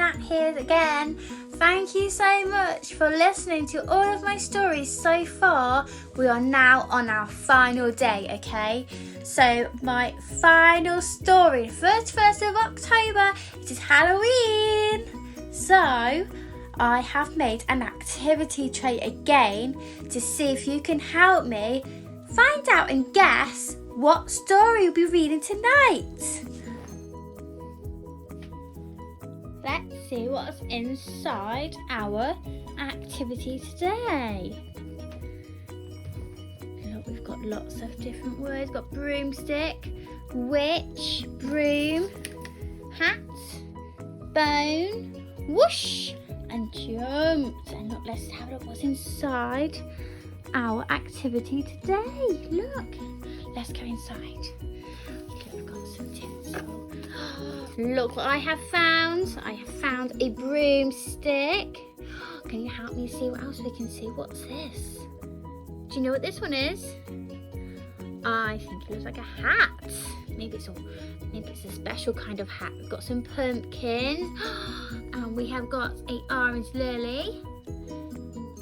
Nat here again. Thank you so much for listening to all of my stories so far. We are now on our final day, okay? So my final story, 1st of October, it is Halloween. So I have made an activity tray again to see if you can help me find out and guess what story we'll be reading tonight. Let's see what's inside our activity today. Look, we've got lots of different words. We've got broomstick, witch, broom, hat, bone, whoosh, and jumped. And look, let's have a look what's inside our activity today. Look, let's go inside. Okay, we've got some tinsel. Look what I have found. I have found a broomstick. Can you help me see what else we can see? What's this? Do you know what this one is? I think it looks like a hat. Maybe it's a special kind of hat. We've got some pumpkins. And we have got a orange lily.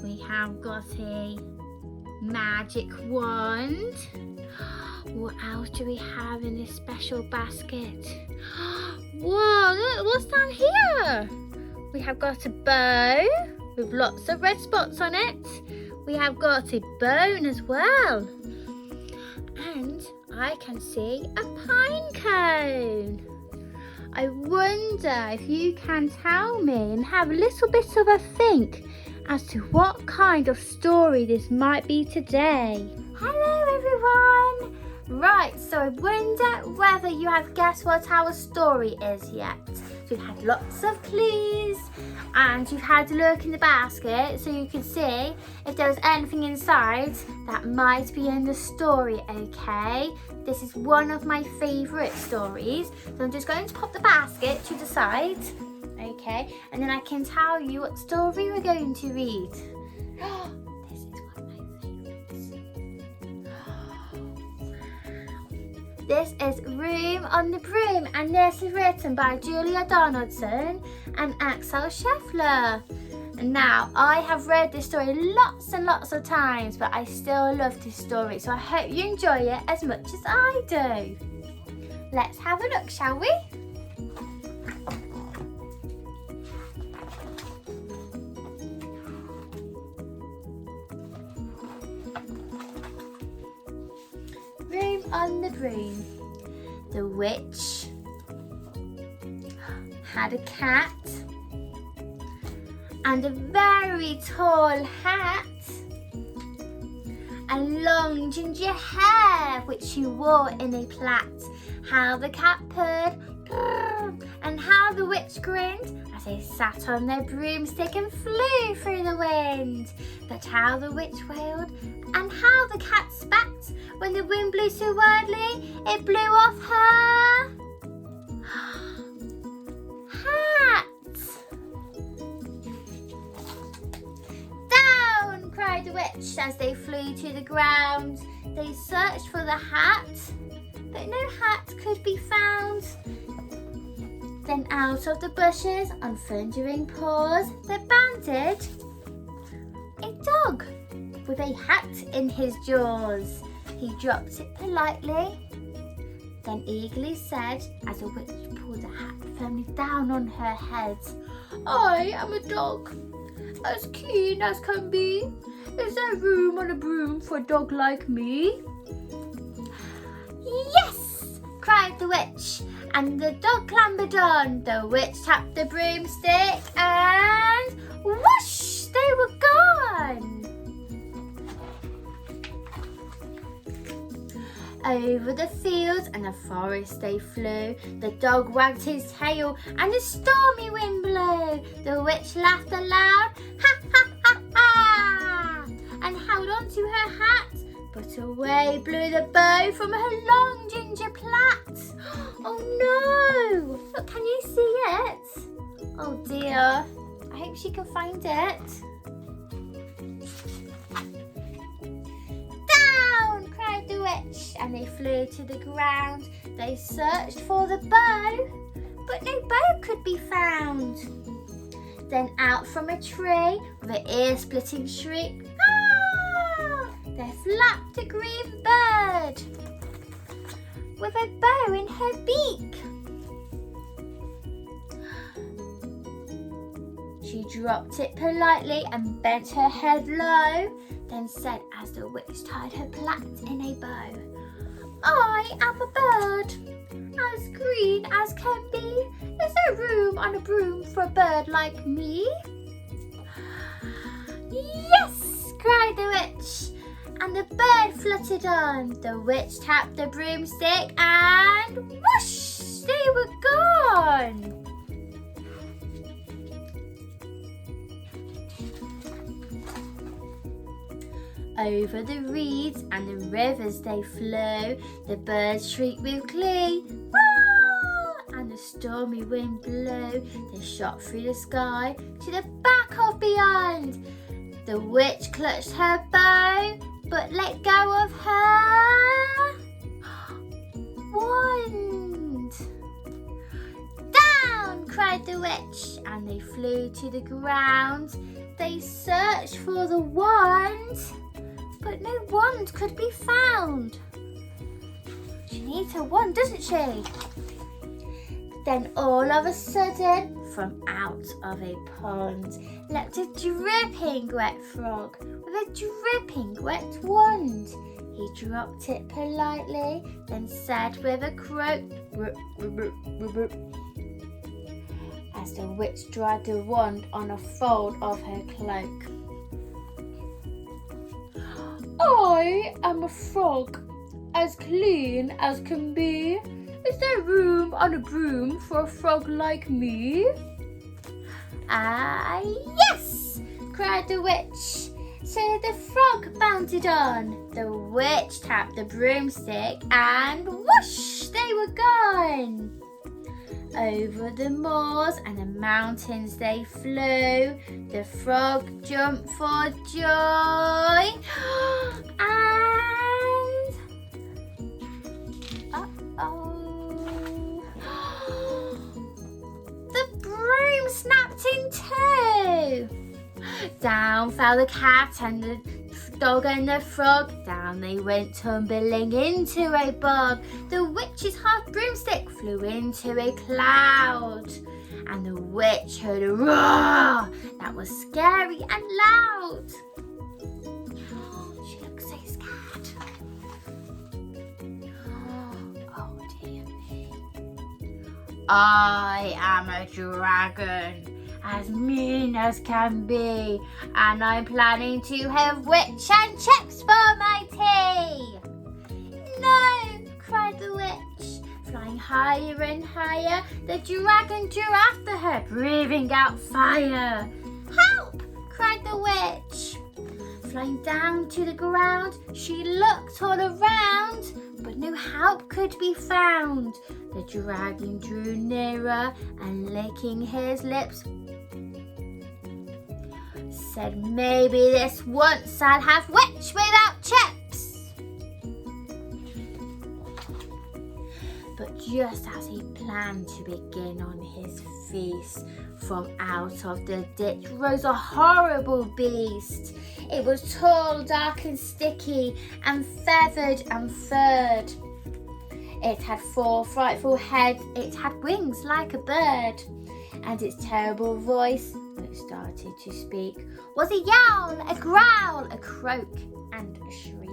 We have got a magic wand. What else do we have in this special basket? Whoa, look, what's down here? We have got a bow with lots of red spots on it. We have got a bone as well. And I can see a pine cone. I wonder if you can tell me and have a little bit of a think as to what kind of story this might be today. Hello everyone! Right, so I wonder whether you have guessed what our story is yet. So we've had lots of clues and you've had a look in the basket so you can see if there was anything inside that might be in the story, okay? This is one of my favourite stories. So I'm just going to pop the basket to the side, okay? And then I can tell you what story we're going to read. This is one of my favourites. This is Room on the Broom, and this is written by Julia Donaldson and Axel Scheffler. And now, I have read this story lots and lots of times, but I still love this story, so I hope you enjoy it as much as I do. Let's have a look, shall we? Room on the Broom. The witch had a cat and a very tall hat and long ginger hair which she wore in a plait. How the cat purred, and how the witch grinned as they sat on their broomstick and flew through the wind. But how the witch wailed, and how the cat spat when the wind blew so wildly it blew off her hat. Down, cried the witch as they flew to the ground. They searched for the hat, but no hat could be found. Then out of the bushes, on thundering paws, there bounded a dog with a hat in his jaws. He dropped it politely, then eagerly said, as a witch pulled the hat firmly down on her head, I am a dog, as keen as can be. Is there room on a broom for a dog like me? Yes, cried the witch, and the dog clambered on. The witch tapped the broomstick and whoosh, they were gone. Over the fields and the forest they flew. The dog wagged his tail and a stormy wind blew. The witch laughed aloud, ha ha ha ha, and held on to her hat. But away blew the bow from her long ginger plait. Oh no! Look, can you see it? Oh dear. I hope she can find it. Down, cried the witch, and they flew to the ground. They searched for the bow, but no bow could be found. Then out from a tree with an ear-splitting shriek, ah! There flapped a green bird with a bow in her beak. She dropped it politely and bent her head low, then said as the witch tied her plait in a bow, I am a bird, as green as can be. Is there room on a broom for a bird like me? Yes, cried the witch, and the bird fluttered on. The witch tapped the broomstick and whoosh, they were gone. Over the reeds and the rivers they flew, the birds shrieked with glee, wah! And the stormy wind blew. They shot through the sky to the back of beyond. The witch clutched her bow, but let go of her wand. Down, cried the witch, and they flew to the ground. They searched for the wand, but no wand could be found. She needs a wand, doesn't she? Then all of a sudden, from out of a pond, leapt a dripping wet frog with a dripping wet wand. He dropped it politely, then said with a croak, "Rup, rup, rup, rup," as the witch dried the wand on a fold of her cloak. I am a frog, as clean as can be. Is there room on a broom for a frog like me? Ah, yes, cried the witch. So the frog bounded on. The witch tapped the broomstick and whoosh, they were gone. Over the moors and the mountains they flew. The frog jumped for joy. And the broom snapped in two. Down fell the cat and the dog and the frog. Down they went tumbling into a bog. The witch's half broomstick flew into a cloud, and the witch heard a roar that was scary and loud. She looked so scared. Oh dear me. I am a dragon, as mean as can be, and I'm planning to have witch and chips for my tea. No, cried the witch. Flying higher and higher, the dragon drew after her, breathing out fire. Help, cried the witch. Flying down to the ground, she looked all around, but no help could be found. The dragon drew nearer and licking his lips, said, maybe this once I'll have witch without chips. But just as he planned to begin on his feast, from out of the ditch rose a horrible beast. It was tall, dark and sticky, and feathered and furred. It had 4 frightful heads, it had wings like a bird, and its terrible voice, when it started to speak, was a yowl, a growl, a croak, and a shriek.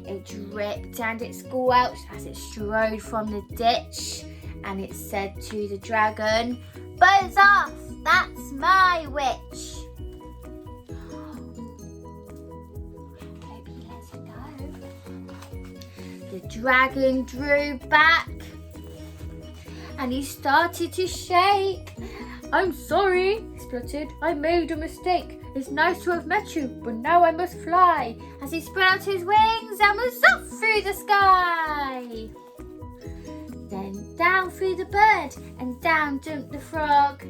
It dripped and it squelched as it strode from the ditch, and it said to the dragon, buzz off, that's my witch. Hope he lets it go. The dragon drew back and he started to shake. I'm sorry, he spluttered. I made a mistake. It's nice to have met you, but now I must fly. As he spread out his wings and was off through the sky. Then down flew the bird, and down jumped the frog.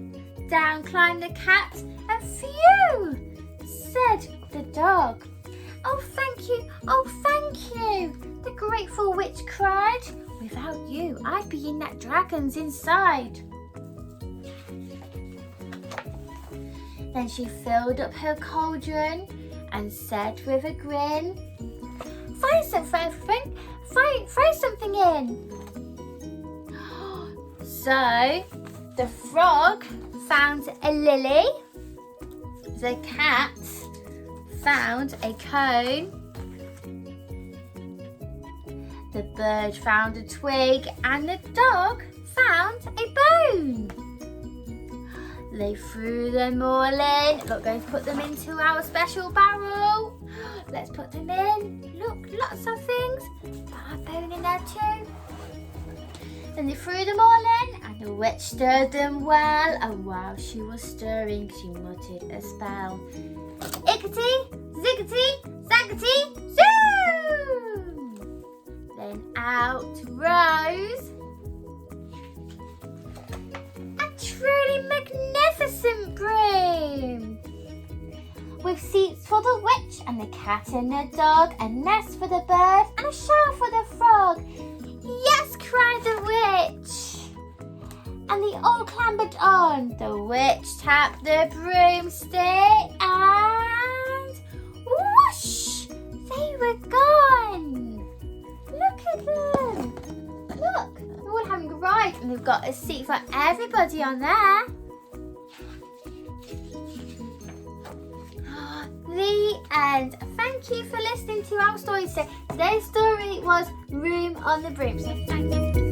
Down climbed the cat, and phew, said the dog. Oh, thank you, oh, thank you, the grateful witch cried. Without you, I'd be in that dragon's inside. Then she filled up her cauldron and said with a grin, throw something in. So the frog found a lily, the cat found a cone, the bird found a twig, and the dog found a bone. They threw them all in. Look, going to put them into our special barrel. Let's put them in. Look, lots of things. Got a bone in there too. Then they threw them all in, and the witch stirred them well. And while she was stirring, she muttered a spell. Ickety, ziggety, zaggety, zoo! Then out rose a truly magnificent broom, with seats for the witch and the cat and the dog, a nest for the bird and a shower for the frog. Yes, cried the witch, and they all clambered on. The witch tapped the broomstick and whoosh, they were gone. Look at them. Look, they're all having a ride, and they've got a seat for everybody on there. The end. Thank you for listening to our story today. Today's story was Room on the Broom. So thank you.